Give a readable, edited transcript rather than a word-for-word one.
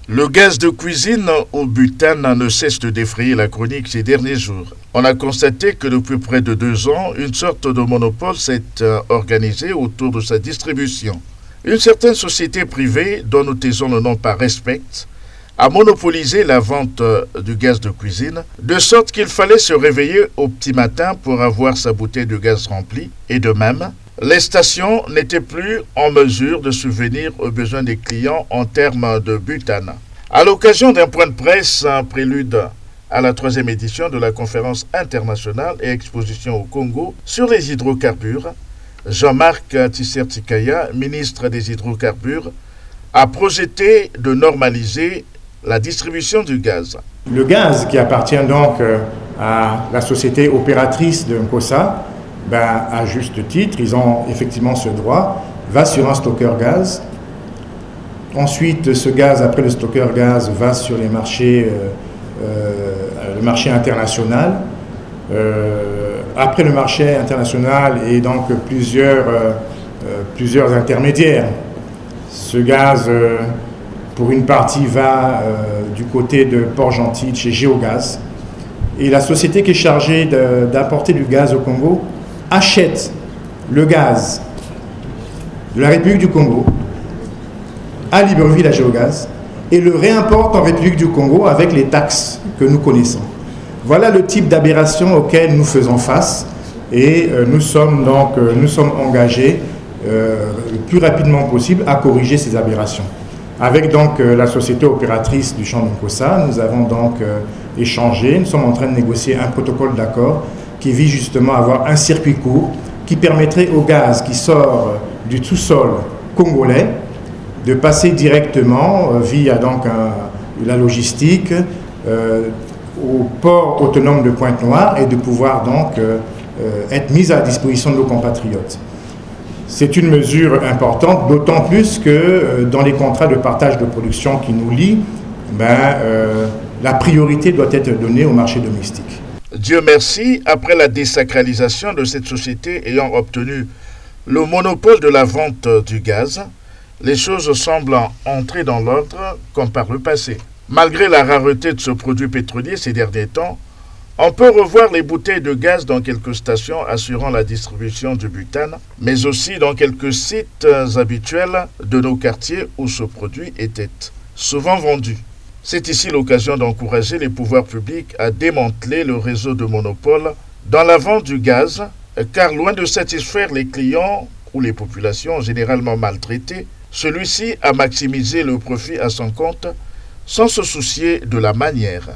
Le gaz de cuisine au butane ne cesse de défrayer la chronique ces derniers jours. On a constaté que depuis près de 2 ans, une sorte de monopole s'est organisé autour de sa distribution. Une certaine société privée, dont nous taisons le nom par respect, a monopolisé la vente du gaz de cuisine, de sorte qu'il fallait se réveiller au petit matin pour avoir sa bouteille de gaz remplie, et de même, les stations n'étaient plus en mesure de subvenir aux besoins des clients en termes de butane. À l'occasion d'un point de presse, un prélude à la 3e édition de la conférence internationale et exposition au Congo sur les hydrocarbures, Jean-Marc Tshisekedi, ministre des hydrocarbures, a projeté de normaliser la distribution du gaz. Le gaz qui appartient donc à la société opératrice de Nkosa, à juste titre, ils ont effectivement ce droit, va sur un stockeur gaz. Ensuite, ce gaz, après le stockeur gaz, va sur les marchés, le marché international. Après le marché international et donc plusieurs intermédiaires. Ce gaz, pour une partie, va du côté de Port-Gentil, chez Géogaz. Et la société qui est chargée d'apporter du gaz au Congo achète le gaz de la République du Congo à Libreville, à Géogaz, et le réimporte en République du Congo avec les taxes que nous connaissons. Voilà le type d'aberration auquel nous faisons face et nous sommes engagés le plus rapidement possible à corriger ces aberrations. Avec donc la société opératrice du champ de Nkosa, nous avons donc échangé, nous sommes en train de négocier un protocole d'accord qui vise justement à avoir un circuit court qui permettrait au gaz qui sort du sous-sol congolais de passer directement via donc la logistique au port autonome de Pointe-Noire et de pouvoir donc être mise à la disposition de nos compatriotes. C'est une mesure importante, d'autant plus que dans les contrats de partage de production qui nous lient, la priorité doit être donnée au marché domestique. Dieu merci, après la désacralisation de cette société ayant obtenu le monopole de la vente du gaz, les choses semblent entrer dans l'ordre comme par le passé. Malgré la rareté de ce produit pétrolier ces derniers temps, on peut revoir les bouteilles de gaz dans quelques stations assurant la distribution du butane, mais aussi dans quelques sites habituels de nos quartiers où ce produit était souvent vendu. C'est ici l'occasion d'encourager les pouvoirs publics à démanteler le réseau de monopole dans la vente du gaz, car loin de satisfaire les clients ou les populations généralement maltraitées, celui-ci a maximisé le profit à son compte sans se soucier de la manière.